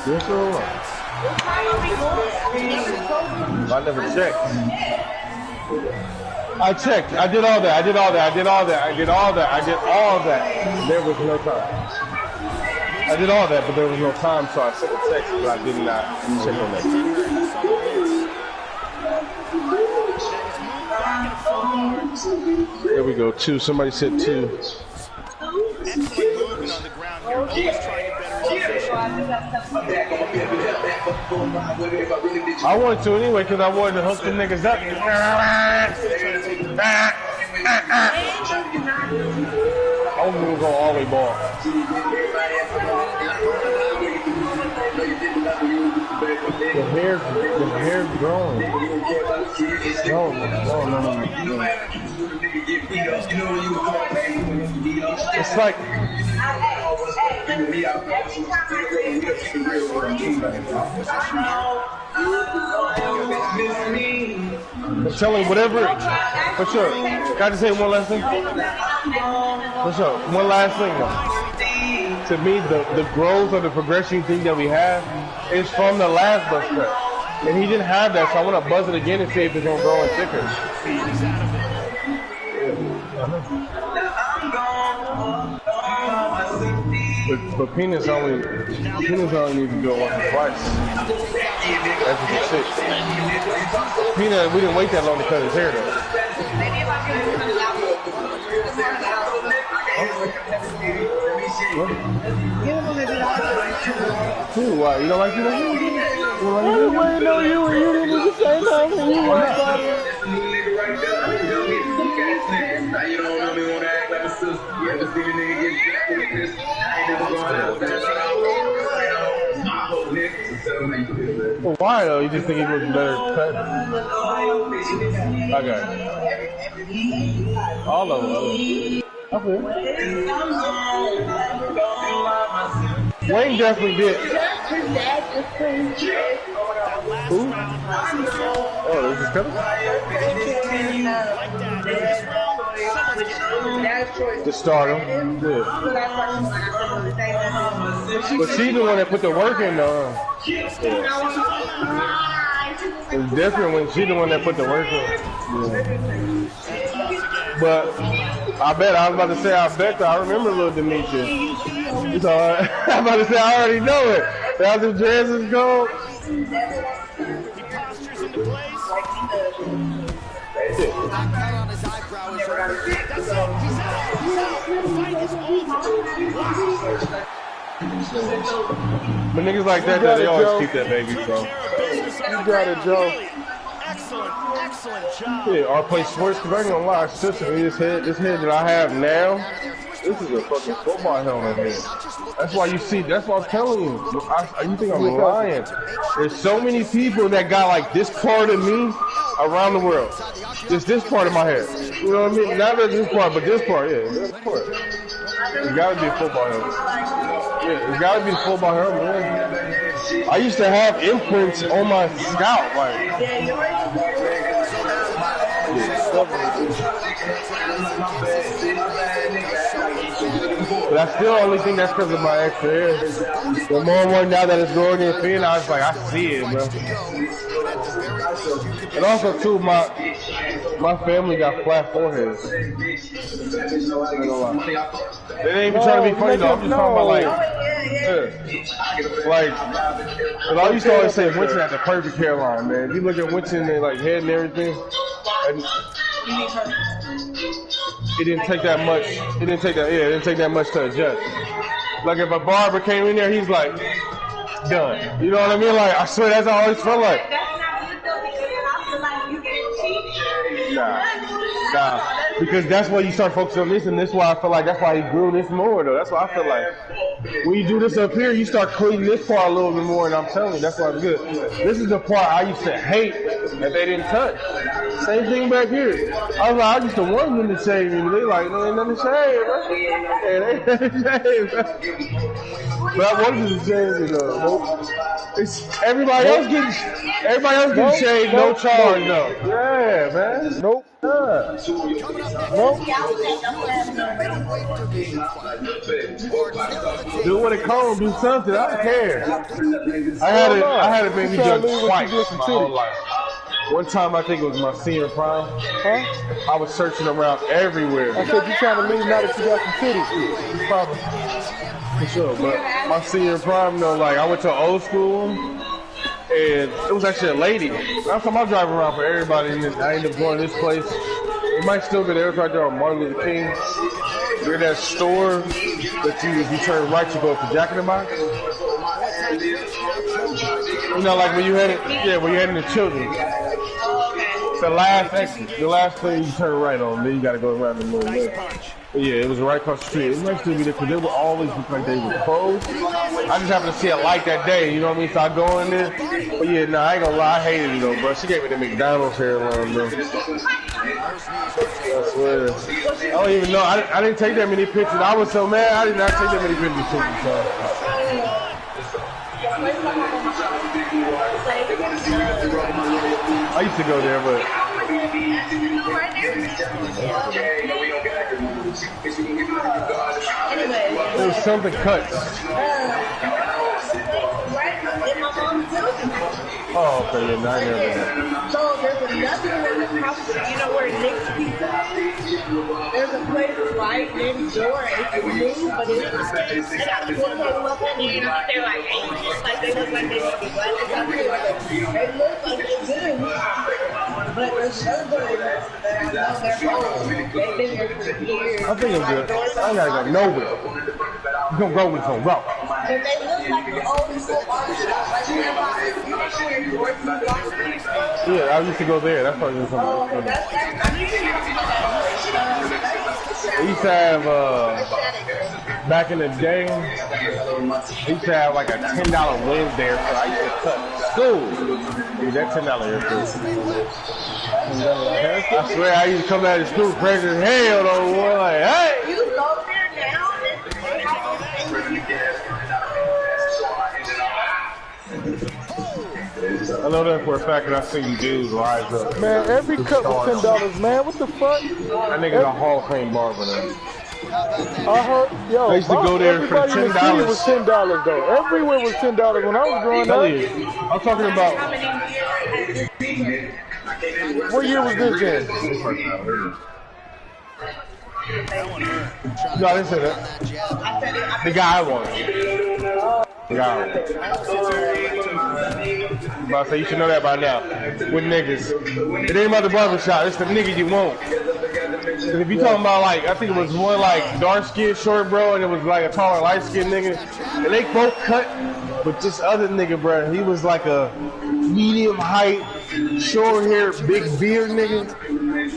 Speaker 2: Yes or what? I never checked. I checked. I did all that. I did all that. I did all that. I did all that. I did all that. There was no time. I did all that, but there was no time, so I sent a text, but I did not check on that. There we go. 2. Somebody said 2.
Speaker 4: Excellent movement on the ground here. Always trying to better his position.
Speaker 2: I wanted to anyway because I wanted to hook the niggas up. I was gonna go all the way ball. The hair's growing. No. It's like I'm telling you, whatever. For sure. Can I just say one last thing? For sure. One last thing though. To me, the growth or the progression thing that we have is from the last buzz cut. And he didn't have that, so I want to buzz it again and see if it's going to grow and thicker. But penis only needs to go once or twice. That's what you said. Peanut, we didn't wait that long to cut his hair though. What? Why? You don't like peanut?
Speaker 1: been waiting on you and you didn't even say nothing. You weren't about it.
Speaker 3: Now you don't really want to act like a sister. You ever seen a nigga get jacked with this? I ain't never gonna have that.
Speaker 2: Why though? You just think he was better cut? Okay. All of them. Okay. Wayne definitely did. Who? Oh, this is coming? To start him. Good. But she's the one that put the work in though. Yeah. It's different when she's the one that put the work in. Yeah. But I bet, I was about to say, I remember little Demetria. So I'm about to say, I already know it. Now the dress is gold.
Speaker 4: He postures into place.
Speaker 6: That cut on his eyebrow is over.
Speaker 4: That's it. He's out. He's out. The fight is over. Wow.
Speaker 2: But niggas like that, they always keep that baby, so.
Speaker 1: You got it, Joe.
Speaker 4: Excellent job.
Speaker 2: Yeah, or play sports, because I ain't gonna lie, sister, this head that I have now, this is a fucking football helmet head. That's why you see, that's what I'm telling you. You think I'm lying? There's so many people that got like this part of me around the world. Just this part of my head. You know what I mean? Not this part, but this part, yeah. This part. It's gotta be a football helmet. Yeah, it's gotta be a football helmet, man. I used to have imprints on my scalp, like. But I still only think that's because of my extra hair. The more and more now that it's growing in thin, I was like, I see it, bro. And also too, my family got flat foreheads. They ain't even trying to be funny though. I'm just talking about like, cause I used to always say Winston had the perfect hairline, man. If you look at Winston and like head and everything, and it didn't take that much. It didn't take that much to adjust. Like if a barber came in there, he's like, done. You know what I mean? Like I swear that's how I always felt like. Nah, because that's why you start focusing on this, and this is why I feel like that's why he grew this more though. That's why I feel like when you do this up here, you start cleaning this part a little bit more, and I'm telling you, that's why it's good. This is the part I used to hate that they didn't touch. Same thing back here. I was like, I used to want them to shave me, but they like, no, ain't nothing to shave, bro. Yeah, ain't nothing to shave, bro. But I wanted to shave it though. Nope. It's everybody else getting shaved, no charge though. Yeah, man.
Speaker 1: Nope.
Speaker 2: Yeah.
Speaker 1: Nope.
Speaker 2: Do what it comes, do something. I don't care. I had a baby done twice my whole life. One time, I think it was my senior prom.
Speaker 1: Huh?
Speaker 2: I was searching around everywhere.
Speaker 1: I said you trying to leave now that you got some titties.
Speaker 2: Probably. For sure, but my senior prom, though, like I went to an old school, and it was actually a lady. Last time I drive around for everybody, and then I ended up going to this place. It might still be there. It's right there on Martin Luther King. You're that store that if you turn right, you go up to Jack in the Box. You know, like when you headed, when you're heading to Children. It's the last exit, the last thing you turn right on. Then you got to go around the little way. Yeah, it was right across the street. It might still be there because they would always look like they were closed. I just happened to see a light that day, you know what I mean? So I go in there. But yeah, nah, I ain't gonna lie, I hated it though, bro. She gave me the McDonald's hairline, bro. I swear. I don't even know. I didn't take that many pictures. I was so mad. I did not take that many pictures. So. I used to go there, but. There was something cut. Oh, okay, yeah, I never did.
Speaker 8: So there's another one across, you know where Nick's Pizza is? There's a place right next door. It's new, but it's not. They got people up in there, they're like, hey, like they look like they should be glad to come here. They look like they're good. But there's other ones that I know they're old. They've been here for years.
Speaker 2: I think I'm good. I ain't gotta go nowhere. You gonna go with some rock.
Speaker 8: I they look like the old school barbershop. Like
Speaker 2: yeah, I used to go there. That's what I was talking about. We used to have, back in the day, we used to have like a $10 Wednesday or so. I used to cut school. Dude, that $10 haircut. I swear, I used to come out of school crazy as hell though, boy. Like, hey!
Speaker 8: You go there now
Speaker 2: I know that for a fact, and I seen dudes rise up.
Speaker 1: Man, every cut was $10, man. What the fuck?
Speaker 2: That nigga's a Hall of Fame barber now.
Speaker 1: I heard, yo,
Speaker 2: I used to go there for
Speaker 1: everybody in the city was $10 though. Everywhere was $10 when I was growing up.
Speaker 2: I'm talking about.
Speaker 1: What year was this then?
Speaker 2: No, I didn't say that. The guy won. The guy won. But I say you should know that by now. With niggas, it ain't about the barbershop. It's the nigga you want. If you talking about like, I think it was one like dark skinned short bro, and it was like a taller light skinned nigga, and they both cut. But this other nigga, bro, he was like a medium height, short hair, big beard nigga.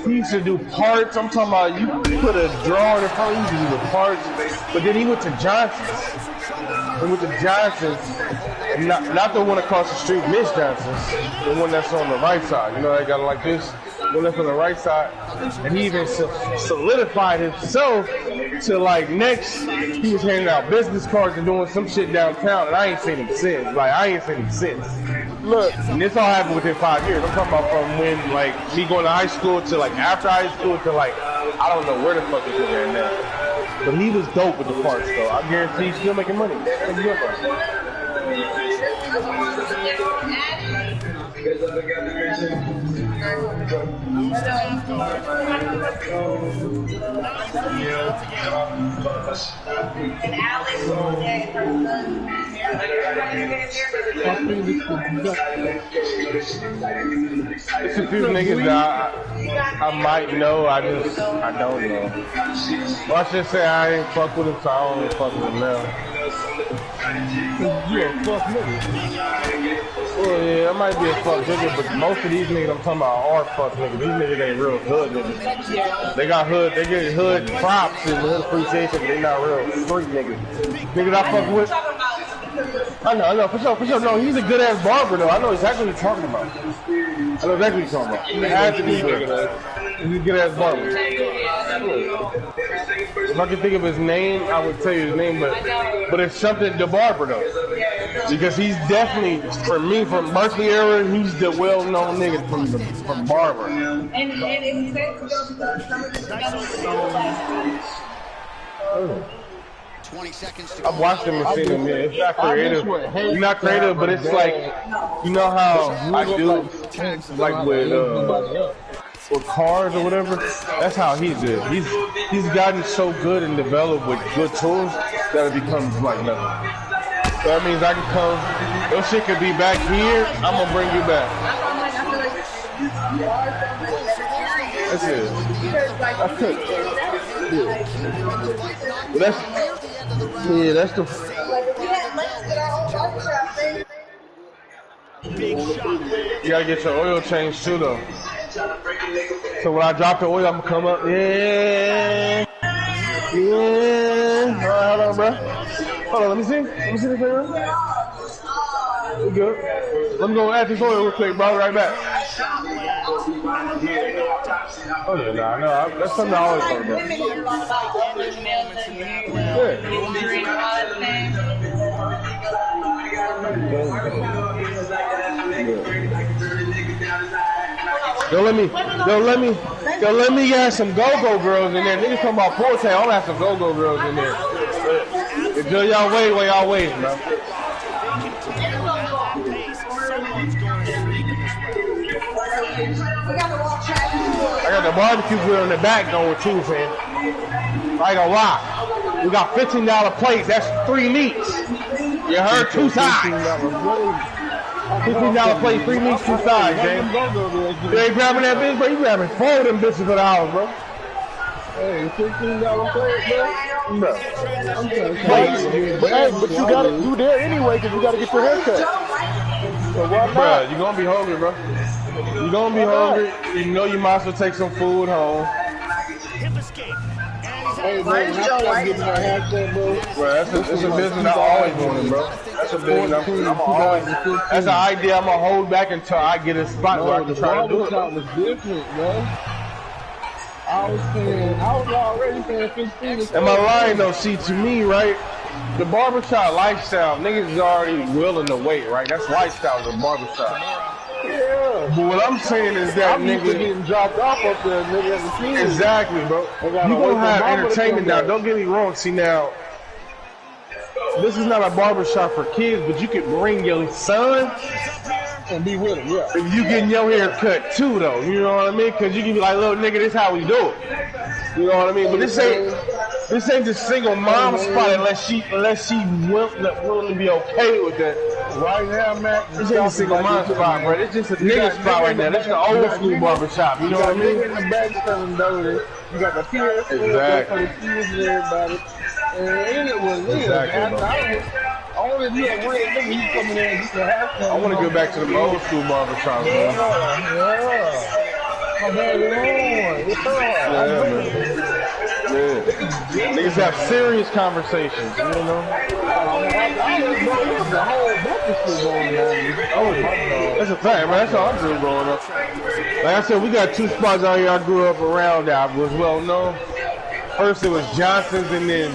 Speaker 2: He used to do parts. I'm talking about you put a drawer in front of you, he used to do the parts. But then he went to Johnson's. And with the Johnson's, not the one across the street, Miss Johnson's, the one that's on the right side. You know, they got it like this. One that's on the right side. And he even solidified himself to like next, he was handing out business cards and doing some shit downtown, and I ain't seen him since. Like, I ain't seen him since. Look, and this all happened within 5 years. I'm talking about from when, like, me going to high school to, like, after high school to, like, I don't know where the fuck he's at now. But he was dope with the parts, though. I guarantee he's still making money. It's a few niggas that I might know, I don't know. Well, I should say I ain't fuck with him, so I don't even fuck with him now. You a fuck nigga. Well, yeah, I might be a fuck nigga, but most of these niggas I'm talking about are fuck niggas. These niggas ain't real hood niggas. They got hood, they get hood props and hood appreciation, but they not real street niggas. Niggas I fuck with. I know, for sure. No, he's a good ass barber though. I know exactly what he's talking about. He's talking about. He has to be good. He's a good ass barber. If I could think of his name, I would tell you his name, but it's something the barber though. Because he's definitely, for me, from Berkeley era, he's the well-known nigga from barber.
Speaker 8: And it says to go
Speaker 6: 20 seconds to go.
Speaker 2: I've watched him and seen him, yeah. It's not creative. He's not creative, but it's like, you know how I do, like with cars or whatever? That's how he did. He's gotten so good and developed with good tools that it becomes like nothing. So that means I can come, your shit could be back here, I'm gonna bring you back. That's it. That's it. Yeah. That's the. You gotta get your oil changed too, though. So when I drop the oil, I'm gonna come up. Yeah. All right, hold on, bro. Hold on, let me see the camera. We good. Let me go add this oil real quick, bro. Right back. Oh yeah, nah, no, that's something I always talk about. Yo, let me get some go-go girls in there. Niggas talking about poor town. I'm gonna have some go-go girls in there. Until y'all wait while y'all waiting, bro. I got the barbecue grill in the back going too, fam. I ain't gonna lie. We got $15 plates. That's 3 meats. You heard? 2 sides. $15 plate, 3 meats, 2 sides, James. You ain't grabbing that bitch, bro. You grabbing 4 of them bitches for the house, bro.
Speaker 7: Hey, $15 plate, bro.
Speaker 2: Bro.
Speaker 1: But you got to do there anyway because you got to get your hair cut. So why not?
Speaker 2: Bro, you're gonna be hungry, bro. You're gonna be hungry. You know you might as well take some food home.
Speaker 7: Hey, bro, when I start getting my haircut, bro.
Speaker 2: Bro, that's a business I always wanted, bro. That's a business I'm always. That's an idea I'm gonna hold back until I get a spot where I can try to do it.
Speaker 7: The barbershop was different, bro. I was already paying 15.
Speaker 2: Am I lying though? See, to me, right, the barbershop lifestyle, niggas is already willing to wait, right? That's lifestyle, the barbershop.
Speaker 7: Yeah.
Speaker 2: But what I'm saying is that nigga
Speaker 7: getting dropped off up there, nigga, at the scene.
Speaker 2: Exactly, bro. You gonna have entertainment now. Don't get me wrong. See now, this is not a barbershop for kids, but you can bring your son
Speaker 7: and be with him, yeah.
Speaker 2: If you getting your hair cut too, though, you know what I mean? Because you can be like, little nigga, this how we do it. You know what I mean? But this ain't the single mom spot unless she willing to be okay with that.
Speaker 7: Right now, man,
Speaker 2: this ain't a single mom spot, bro. It's just a nigga spot right now. This is the old school barbershop. You know what I mean?
Speaker 7: In the back selling donuts. You got the pier for the kids and everybody. And it was
Speaker 2: exactly.
Speaker 7: Only if you had one nigga, you come in there and get your hair cut.
Speaker 2: I want to go back to the old school barbershop, man.
Speaker 7: Yeah.
Speaker 2: Niggas have serious conversations, you know? That's a fact, man. That's all I grew growing up. Like I said, we got two spots out here I grew up around that was well known. First it was Johnson's and then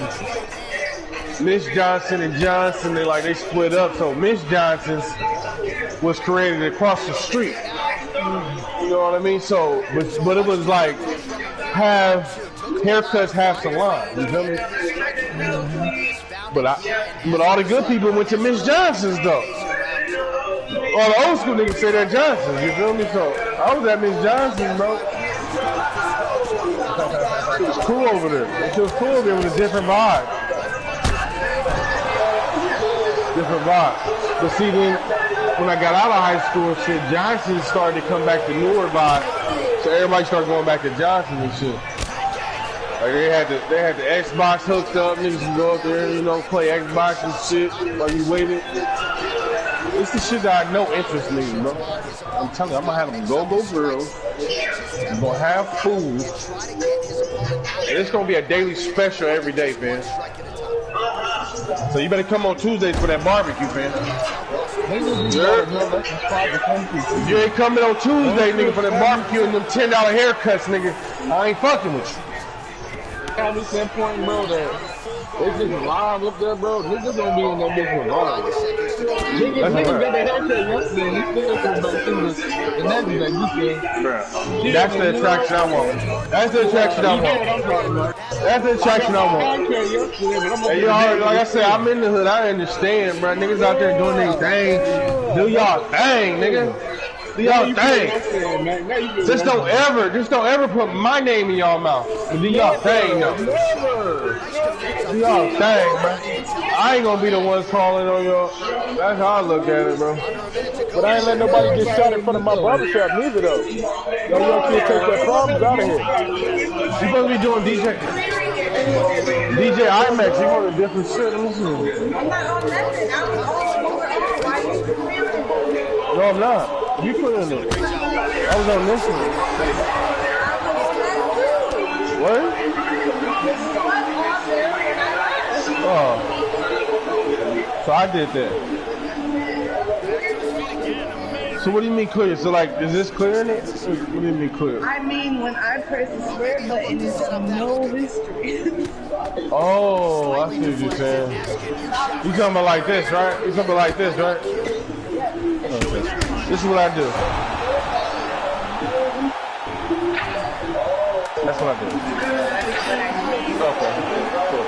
Speaker 2: Miss Johnson and Johnson, they split up. So Miss Johnson's was created across the street. You know what I mean? So, but it was like half haircuts, half salon. You feel me? But all the good people went to Miss Johnson's though. All the old school niggas say that Johnson's. You feel me? So I was at Miss Johnson's, bro. It was cool over there. It was cool. There was a different vibe. Different vibe. But see, then when I got out of high school and shit, Johnson started to come back to newer vibe. So everybody started going back to Johnson and shit. Like they had the Xbox hooked up, niggas can go up there, you know, play Xbox and shit while you waited. It's the shit that I know interests me, bro. I'm telling you, I'm gonna have them go-go girls. I'm gonna have food. And it's gonna be a daily special every day, man. So you better come on Tuesdays for that barbecue, fam. If you ain't coming on Tuesday, nigga, for that barbecue and them $10 haircuts, nigga, I ain't fucking with you.
Speaker 7: At this point, bro, that they just live up there, bro. Niggas don't be in that bitch regardless. Niggas got their haircut yesterday and he still come back to this. And that's like you said.
Speaker 2: Bro, that's the attraction I want. That's the attraction I want. That's the attraction I want. Hey, y'all, like I said, I'm in the hood. I understand, bro. Niggas out there doing their thing. Do y'all thing, nigga. Do y'all thing. Just don't ever put my name in y'all mouth. Do y'all thing, though. Do y'all thing, man. I ain't gonna be the ones calling on y'all. That's how I look at it, bro.
Speaker 1: But I ain't let nobody get shot in front of my barbershop neither, though. Y'all kids take their problems out of here.
Speaker 2: You supposed to be doing DJ IMAX. You want a different shit. Let me see.
Speaker 8: I'm not on nothing.
Speaker 2: No, I'm not. You put in it. I was on this one. What? Oh. So I did that. So what do you mean clear? So like, is this clearing it? What do you mean clear?
Speaker 8: I mean, when I press the square button, it's no history.
Speaker 2: Oh, I see what you're saying. You talking about like this, right? You talking about like this, right? Okay. This is what I do. That's what I do. Okay. Cool.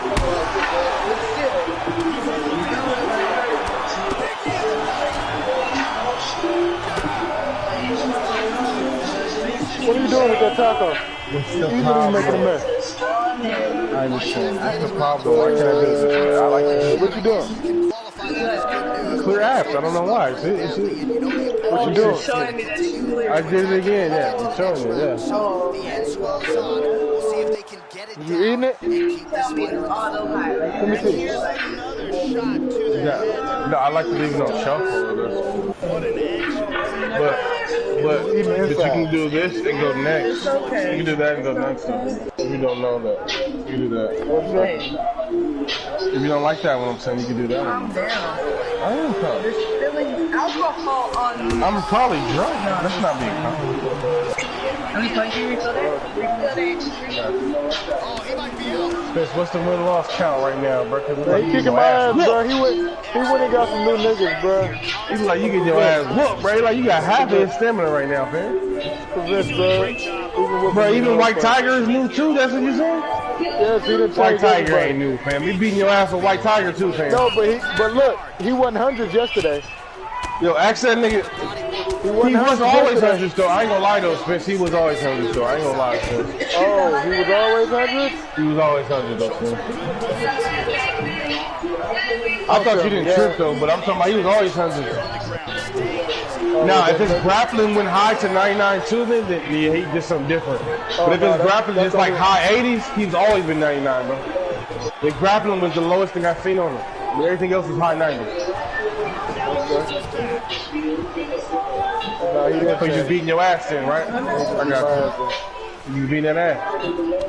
Speaker 1: What are you doing with that taco? Easily making a mess.
Speaker 2: I understand. That's the problem. Why can't I do this? I like it.
Speaker 1: What you doing?
Speaker 2: Clear apps. I don't know why. What you doing?
Speaker 8: Showing me that you clear.
Speaker 2: I did it again. Yeah, I'm showing you. Yeah.
Speaker 6: The end swells on. We'll see if they can get it it
Speaker 1: You eating
Speaker 6: down
Speaker 1: it?
Speaker 6: and keep this fighter in the fight.
Speaker 1: Let me see.
Speaker 4: Here's another shot to the head.
Speaker 2: No, I like to leave it on shelf for a little.
Speaker 4: What an action.
Speaker 2: But
Speaker 1: Even
Speaker 2: you
Speaker 1: inside.
Speaker 2: can do this and go next. You can do that and go next. If you don't know that, you can do that.
Speaker 1: What's that?
Speaker 2: If you don't like that one, I'm saying you can do that one.
Speaker 8: Calm down.
Speaker 2: I am calm.
Speaker 8: There's spilling alcohol on you.
Speaker 2: I'm probably drunk. That's not being calm.
Speaker 8: Let me punch you. Refill that.
Speaker 6: Oh, he might be out.
Speaker 2: Chris, what's the win-loss count right now, bro?
Speaker 1: Man, he kicking my ass, bro. He went and got some new niggas, bro.
Speaker 2: He's like, you get your ass whooped, bro. Like, you got half of his stamina right now, fam.
Speaker 1: Convinced, bro.
Speaker 2: Even White Tiger is new, too? That's what you saying?
Speaker 1: Yes, he didn't
Speaker 2: White
Speaker 1: change
Speaker 2: Tiger
Speaker 1: everybody.
Speaker 2: ain't new, fam. He beating your ass with White Tiger, too, fam.
Speaker 1: No, but look, he won hundreds yesterday.
Speaker 2: Yo, ask that nigga.
Speaker 1: He
Speaker 2: He was always
Speaker 1: yesterday.
Speaker 2: hundreds, though. I ain't gonna lie, though, Spence. He was always hundreds, though. I ain't gonna lie, Spence.
Speaker 1: Oh, he was always hundreds?
Speaker 2: He was always hundreds, though, Spence. I thought you didn't trip, though, but I'm talking about he was always hundreds. Now, if his grappling went high to 99 too, then yeah, he did something different. But if his grappling is like high 80s, he's always been 99, bro. The grappling was the lowest thing I've seen on him. But everything else was high 90s.
Speaker 1: No, he didn't
Speaker 2: So you
Speaker 1: change.
Speaker 2: just beating your ass then, right? I got you. You beating that ass. Now,